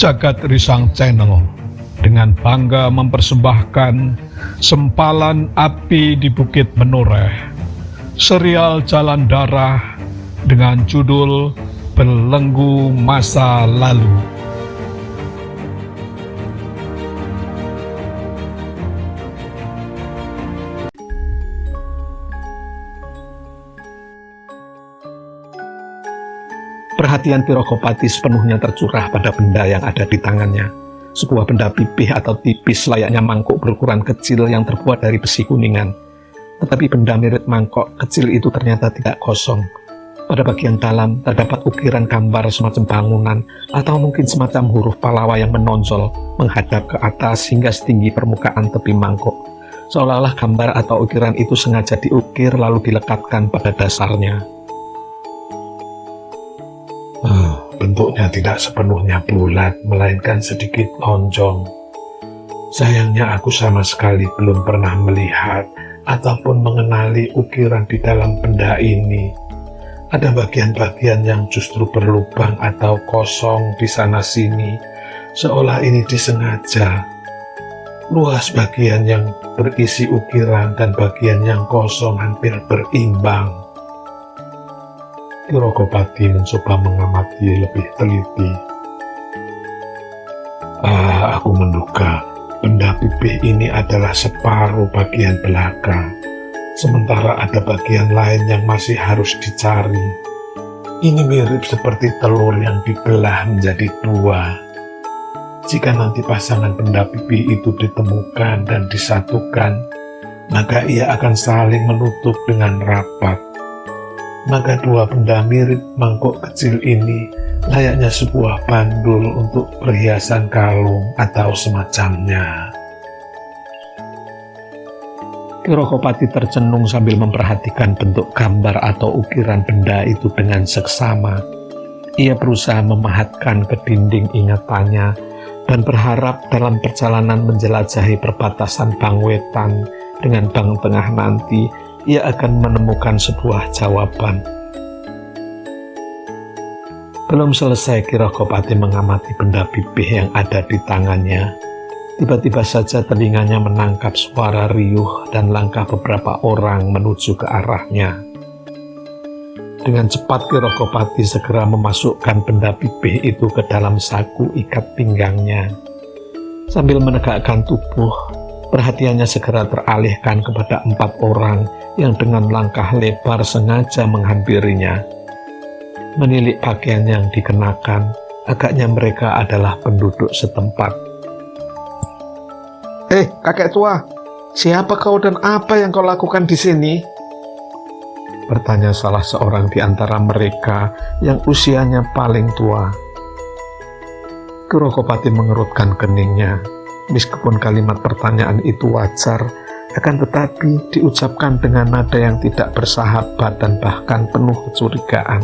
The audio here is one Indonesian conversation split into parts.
Jagat Risang Channel dengan bangga mempersembahkan Sempalan Api di Bukit Menoreh, serial Jalan Darah dengan judul Belenggu Masa Lalu. Perhatian Pirokopati sepenuhnya tercurah pada benda yang ada di tangannya. Sebuah benda pipih atau tipis layaknya mangkuk berukuran kecil yang terbuat dari besi kuningan. Tetapi benda mirip mangkok kecil itu ternyata tidak kosong. Pada bagian dalam terdapat ukiran gambar semacam bangunan atau mungkin semacam huruf Pallawa yang menonjol menghadap ke atas hingga setinggi permukaan tepi mangkok. Seolah-olah gambar atau ukiran itu sengaja diukir lalu dilekatkan pada dasarnya. Bentuknya tidak sepenuhnya bulat, melainkan sedikit lonjong. Sayangnya aku sama sekali belum pernah melihat ataupun mengenali ukiran di dalam benda ini. Ada bagian-bagian yang justru berlubang atau kosong di sana-sini, seolah ini disengaja. Luas bagian yang berisi ukiran dan bagian yang kosong hampir berimbang. Pirokopati mencoba mengamati lebih teliti. Aku menduga benda pipih ini adalah separuh bagian belakang, sementara ada bagian lain yang masih harus dicari. Ini mirip seperti telur yang dibelah menjadi dua. Jika nanti pasangan benda pipih itu ditemukan dan disatukan, maka ia akan saling menutup dengan rapat. Maka dua benda mirip mangkok kecil ini layaknya sebuah bandul untuk perhiasan kalung atau semacamnya. Pirokopati tercenung sambil memperhatikan bentuk gambar atau ukiran benda itu dengan seksama. Ia berusaha memahatkan ke dinding ingatannya dan berharap dalam perjalanan menjelajahi perbatasan Bangwetan dengan Bang Tengah nanti, ia akan menemukan sebuah jawaban. Belum selesai Pirokopati mengamati benda pipih yang ada di tangannya, tiba-tiba saja telinganya menangkap suara riuh dan langkah beberapa orang menuju ke arahnya. Dengan cepat Pirokopati segera memasukkan benda pipih itu ke dalam saku ikat pinggangnya. Sambil menegakkan tubuh, perhatiannya segera teralihkan kepada 4 orang yang dengan langkah lebar sengaja menghampirinya. Menilik pakaian yang dikenakan, agaknya mereka adalah penduduk setempat. Kakek tua, siapa kau dan apa yang kau lakukan di sini? Bertanya salah seorang di antara mereka yang usianya paling tua. Pirokopati mengerutkan keningnya. Meskipun kalimat pertanyaan itu wajar, akan tetapi diucapkan dengan nada yang tidak bersahabat dan bahkan penuh kecurigaan.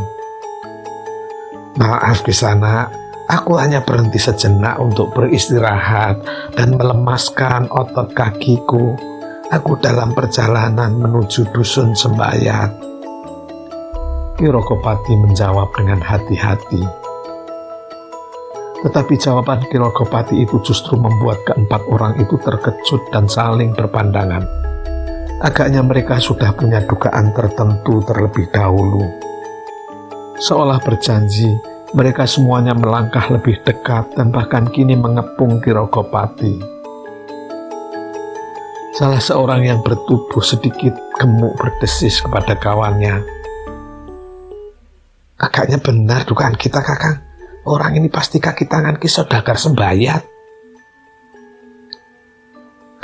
Maaf Kisana, aku hanya berhenti sejenak untuk beristirahat dan melemaskan otot kakiku. Aku dalam perjalanan menuju dusun Sembayat. Pirokopati menjawab dengan hati-hati. Tetapi jawaban Pirokopati itu justru membuat keempat orang itu terkejut dan saling berpandangan. Agaknya mereka sudah punya dugaan tertentu terlebih dahulu. Seolah berjanji, mereka semuanya melangkah lebih dekat dan bahkan kini mengepung Pirokopati. Salah seorang yang bertubuh sedikit gemuk berdesis kepada kawannya. Agaknya benar dugaan kita, Kakang. Orang ini pasti kaki tangan Ki Saudagar Sembayat.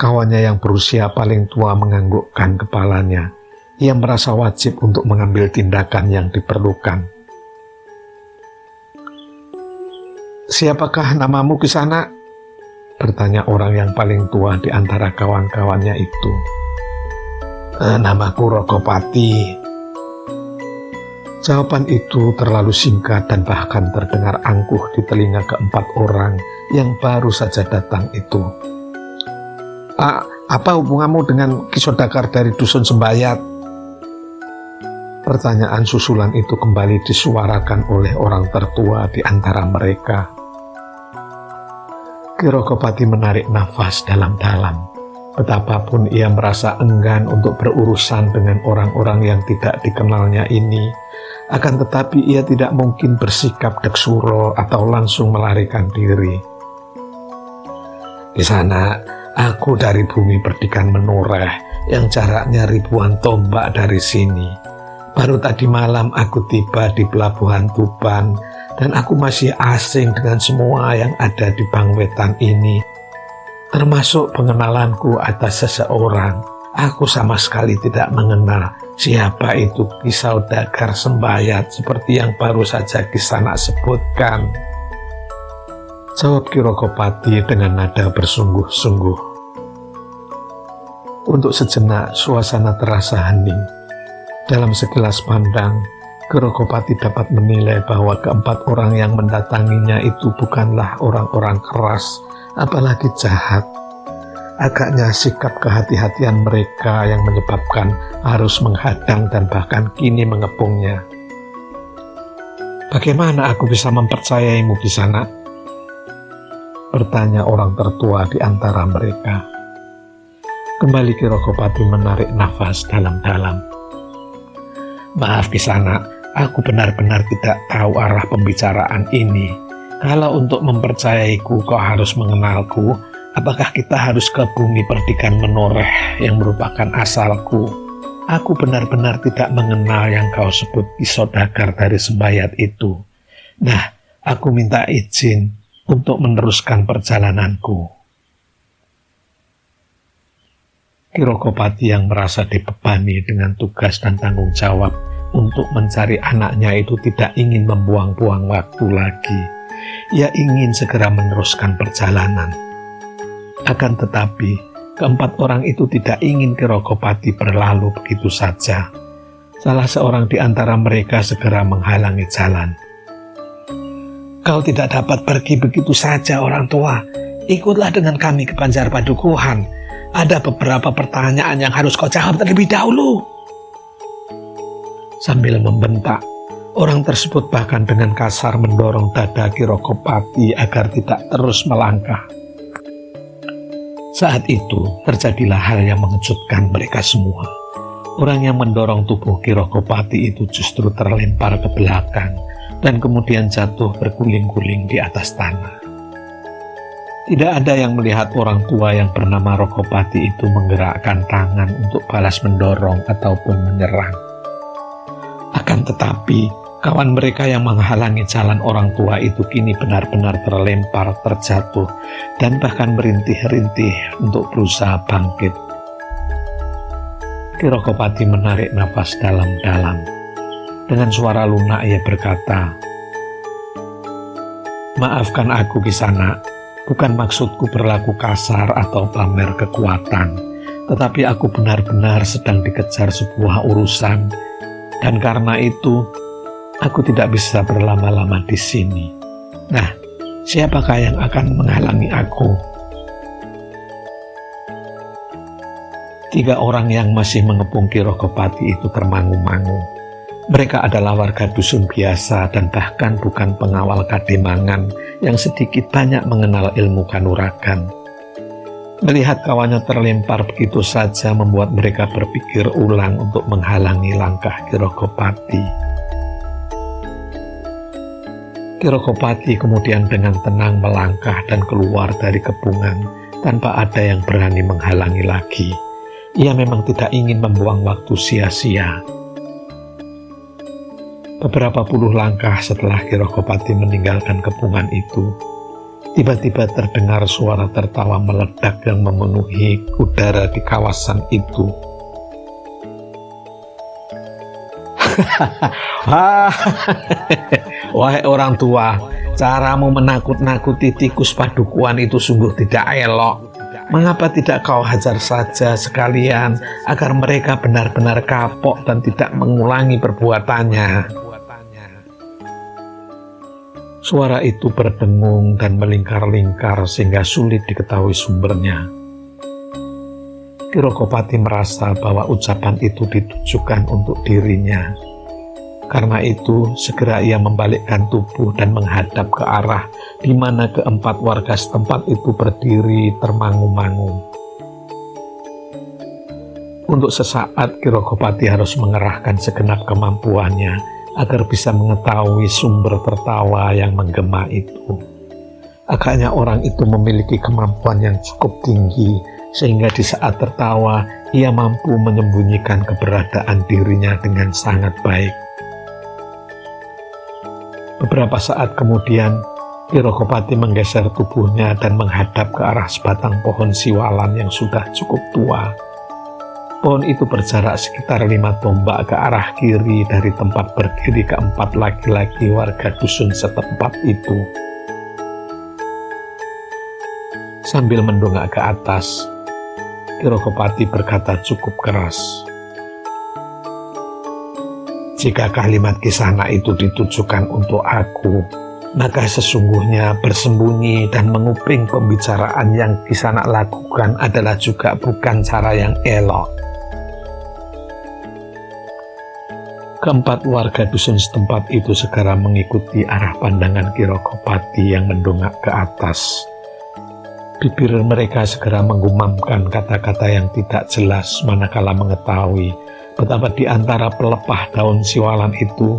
Kawannya yang berusia paling tua menganggukkan kepalanya. Ia merasa wajib untuk mengambil tindakan yang diperlukan. Siapakah namamu Kisana? Bertanya orang yang paling tua di antara kawan-kawannya itu. Namaku Rokopati. Jawaban itu terlalu singkat dan bahkan terdengar angkuh di telinga keempat orang yang baru saja datang itu. Apa hubunganmu dengan Ki Saudagar dari dusun Sembayat? Pertanyaan susulan itu kembali disuarakan oleh orang tertua di antara mereka. Kirokopati menarik nafas dalam-dalam. Betapapun ia merasa enggan untuk berurusan dengan orang-orang yang tidak dikenalnya ini, akan tetapi ia tidak mungkin bersikap deksuro atau langsung melarikan diri. Di sana, aku dari bumi perdikan menoreh yang jaraknya ribuan tombak dari sini. Baru tadi malam aku tiba di pelabuhan Tuban dan aku masih asing dengan semua yang ada di Bangwetan ini, termasuk pengenalanku atas seseorang. Aku sama sekali tidak mengenal siapa itu Ki Saudagar Sembayat seperti yang baru saja Kisanak sebutkan. Jawab Kirokopati dengan nada bersungguh-sungguh. Untuk sejenak suasana terasa hening. Dalam sekilas pandang, Kirokopati dapat menilai bahwa keempat orang yang mendatanginya itu bukanlah orang-orang keras, apalagi jahat. Agaknya sikap kehati-hatian mereka yang menyebabkan harus menghadang dan bahkan kini mengepungnya. Bagaimana aku bisa mempercayaimu di sana? Bertanya orang tertua di antara mereka. Kembali Kirokopati menarik nafas dalam-dalam. Maaf Kisanak, aku benar-benar tidak tahu arah pembicaraan ini. Kalau untuk mempercayaiku kau harus mengenalku, apakah kita harus ke bumi perdikan menoreh yang merupakan asalku? Aku benar-benar tidak mengenal yang kau sebut Ki Saudagar dari Sembayat itu. Nah, aku minta izin untuk meneruskan perjalananku. Kirokopati yang merasa dibebani dengan tugas dan tanggung jawab untuk mencari anaknya itu tidak ingin membuang-buang waktu lagi. Ia ingin segera meneruskan perjalanan. Akan tetapi, keempat orang itu tidak ingin Kirokopati berlalu begitu saja. Salah seorang di antara mereka segera menghalangi jalan. Kau tidak dapat pergi begitu saja orang tua. Ikutlah dengan kami ke Banjar Padukuhan. Ada beberapa pertanyaan yang harus kau jawab terlebih dahulu. Sambil membentak, orang tersebut bahkan dengan kasar mendorong dada Kirokopati agar tidak terus melangkah. Saat itu terjadilah hal yang mengejutkan mereka semua. Orang yang mendorong tubuh Kirokopati itu justru terlempar ke belakang dan kemudian jatuh berguling-guling di atas tanah. Tidak ada yang melihat orang tua yang bernama Rokopati itu menggerakkan tangan untuk balas mendorong ataupun menyerang. Akan tetapi, kawan mereka yang menghalangi jalan orang tua itu kini benar-benar terlempar, terjatuh, dan bahkan merintih-rintih untuk berusaha bangkit. Kirokopati menarik nafas dalam-dalam. Dengan suara lunak ia berkata, "Maafkan aku Kisanak. Bukan maksudku berlaku kasar atau pamer kekuatan, tetapi aku benar-benar sedang dikejar sebuah urusan, dan karena itu, aku tidak bisa berlama-lama di sini. Nah, siapakah yang akan menghalangi aku?" Tiga orang yang masih mengepung Kirokopati itu termangu-mangu. Mereka adalah warga dusun biasa dan bahkan bukan pengawal kademangan yang sedikit banyak mengenal ilmu kanuragan. Melihat kawannya terlempar begitu saja membuat mereka berpikir ulang untuk menghalangi langkah Kirokopati. Kirokopati kemudian dengan tenang melangkah dan keluar dari kepungan tanpa ada yang berani menghalangi lagi. Ia memang tidak ingin membuang waktu sia-sia. Beberapa puluh langkah setelah Kirokopati meninggalkan kepungan itu, tiba-tiba terdengar suara tertawa meledak yang memenuhi udara di kawasan itu. Wahai orang tua, caramu menakut-nakuti tikus padukuhan itu sungguh tidak elok. Mengapa tidak kau hajar saja sekalian agar mereka benar-benar kapok dan tidak mengulangi perbuatannya? Suara itu berdengung dan melingkar-lingkar sehingga sulit diketahui sumbernya. Kirokopati merasa bahwa ucapan itu ditujukan untuk dirinya. Karena itu, segera ia membalikkan tubuh dan menghadap ke arah di mana keempat warga setempat itu berdiri termangu-mangu. Untuk sesaat Ki Ragopati harus mengerahkan segenap kemampuannya agar bisa mengetahui sumber tertawa yang menggema itu. Agaknya orang itu memiliki kemampuan yang cukup tinggi sehingga di saat tertawa ia mampu menyembunyikan keberadaan dirinya dengan sangat baik. Beberapa saat kemudian Ki Ragopati menggeser tubuhnya dan menghadap ke arah sebatang pohon siwalan yang sudah cukup tua. Pohon itu berjarak sekitar 5 tombak ke arah kiri dari tempat berdiri keempat laki-laki warga dusun setempat itu. Sambil mendongak ke atas, Ki Ragopati berkata cukup keras, "Jika kalimat Kisana itu ditujukan untuk aku, maka sesungguhnya bersembunyi dan menguping pembicaraan yang Kisana lakukan adalah juga bukan cara yang elok." Keempat warga dusun setempat itu segera mengikuti arah pandangan Ki Ragopati yang mendongak ke atas. Bibir mereka segera menggumamkan kata-kata yang tidak jelas manakala mengetahui betapa di antara pelepah daun siwalan itu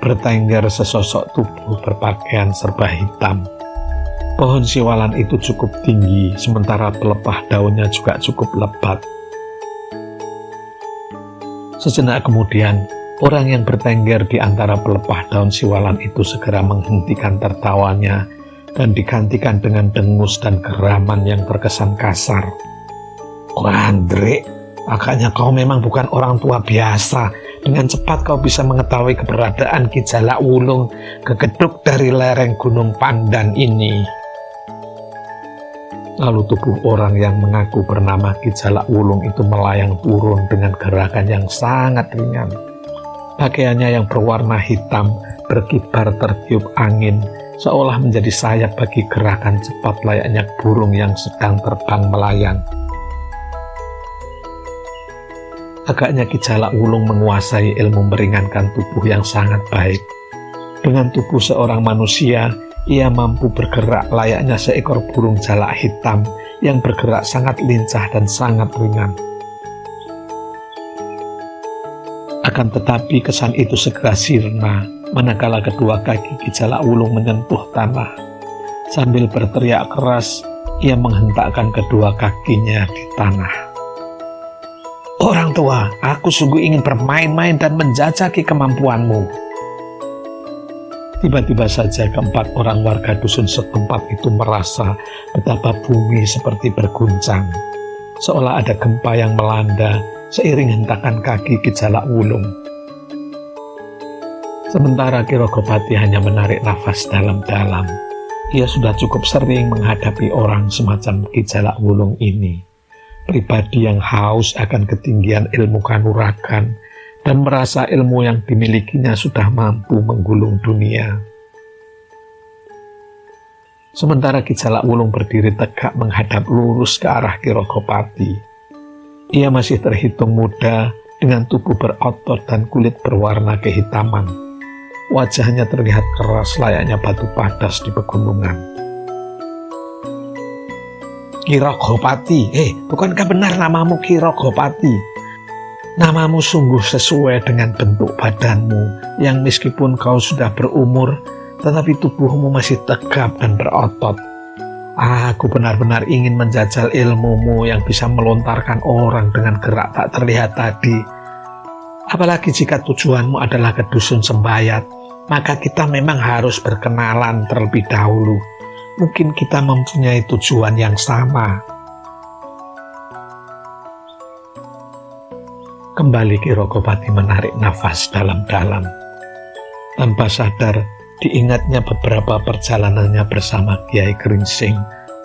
bertengger sesosok tubuh berpakaian serba hitam. Pohon siwalan itu cukup tinggi, sementara pelepah daunnya juga cukup lebat. Sejenak kemudian, orang yang bertengger di antara pelepah daun siwalan itu segera menghentikan tertawanya dan digantikan dengan dengus dan geraman yang terkesan kasar. "Oh Andre, agaknya kau memang bukan orang tua biasa. Dengan cepat kau bisa mengetahui keberadaan Ki Jalak Wulung, kegeduk dari lereng Gunung Pandan ini." Lalu tubuh orang yang mengaku bernama Ki Jalak Wulung itu melayang turun dengan gerakan yang sangat ringan. Pakaiannya yang berwarna hitam berkibar tertiup angin, seolah menjadi sayap bagi gerakan cepat layaknya burung yang sedang terbang melayang. Agaknya Ki Jalak Wulung menguasai ilmu meringankan tubuh yang sangat baik. Dengan tubuh seorang manusia, ia mampu bergerak layaknya seekor burung jalak hitam yang bergerak sangat lincah dan sangat ringan. Akan tetapi kesan itu segera sirna manakala kedua kaki Ki Jalak Wulung menyentuh tanah. Sambil berteriak keras, ia menghentakkan kedua kakinya di tanah. "Orang tua, aku sungguh ingin bermain-main dan menjajaki kemampuanmu." Tiba-tiba saja keempat orang warga dusun setempat itu merasa betapa bumi seperti berguncang, seolah ada gempa yang melanda seiring hentakan kaki Ki Jalak Wulung. Sementara Ki Ragopati hanya menarik nafas dalam-dalam. Ia sudah cukup sering menghadapi orang semacam Ki Jalak Wulung ini, pribadi yang haus akan ketinggian ilmu kanuragan dan merasa ilmu yang dimilikinya sudah mampu menggulung dunia. Sementara Ki Jalak Wulung berdiri tegak menghadap lurus ke arah Ki Ragopati. Ia masih terhitung muda dengan tubuh berotot dan kulit berwarna kehitaman. Wajahnya terlihat keras layaknya batu padas di pegunungan. "Ki Ragopati, bukankah benar namamu Ki Ragopati? Namamu sungguh sesuai dengan bentuk badanmu yang meskipun kau sudah berumur, tetapi tubuhmu masih tegap dan berotot. Aku benar-benar ingin menjajal ilmumu yang bisa melontarkan orang dengan gerak tak terlihat tadi. Apalagi jika tujuanmu adalah ke dusun Sembayat, maka kita memang harus berkenalan terlebih dahulu. Mungkin kita mempunyai tujuan yang sama." Kembali Ki Ragopati menarik nafas dalam-dalam. Tanpa sadar, diingatnya beberapa perjalanannya bersama Kiai Gringsing,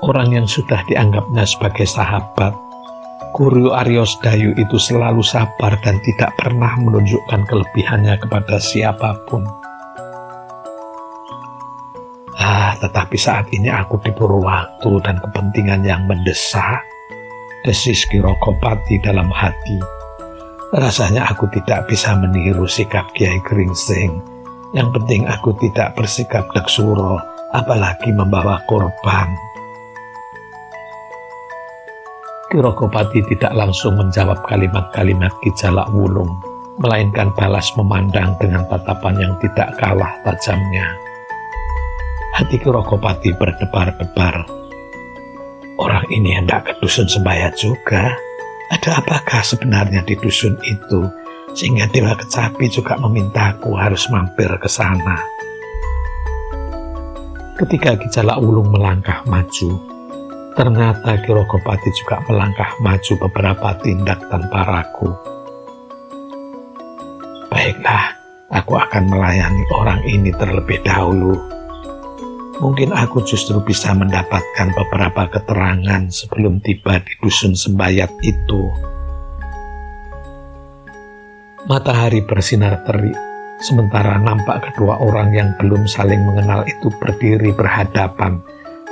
orang yang sudah dianggapnya sebagai sahabat. Guru Aryo Sedayu itu selalu sabar dan tidak pernah menunjukkan kelebihannya kepada siapapun. Tetapi saat ini aku diburu waktu dan kepentingan yang mendesak, desis Ki Ragopati dalam hati. Rasanya aku tidak bisa meniru sikap Kiai Gringsing. Yang penting aku tidak bersikap deksuro apalagi membawa korban. Ki Rokopati tidak langsung menjawab kalimat-kalimat Ki Jalak Wulung, melainkan balas memandang dengan tatapan yang tidak kalah tajamnya. Hati Ki Rokopati berdebar-debar. Orang ini hendak ke dusun Sembayat juga. Ada apakah sebenarnya di dusun itu, sehingga Dewa Kecapi juga memintaku harus mampir ke sana. Ketika Ki Jalak Wulung melangkah maju, ternyata Ki Rokopati juga melangkah maju beberapa tindak tanpa ragu. Baiklah, aku akan melayani orang ini terlebih dahulu. Mungkin aku justru bisa mendapatkan beberapa keterangan sebelum tiba di dusun Sembayat itu. Matahari bersinar terik, sementara nampak kedua orang yang belum saling mengenal itu berdiri berhadapan,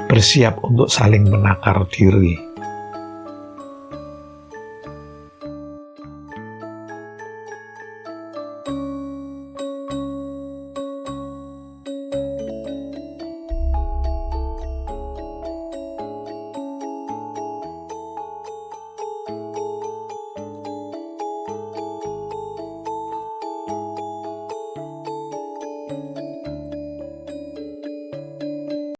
bersiap untuk saling menakar diri.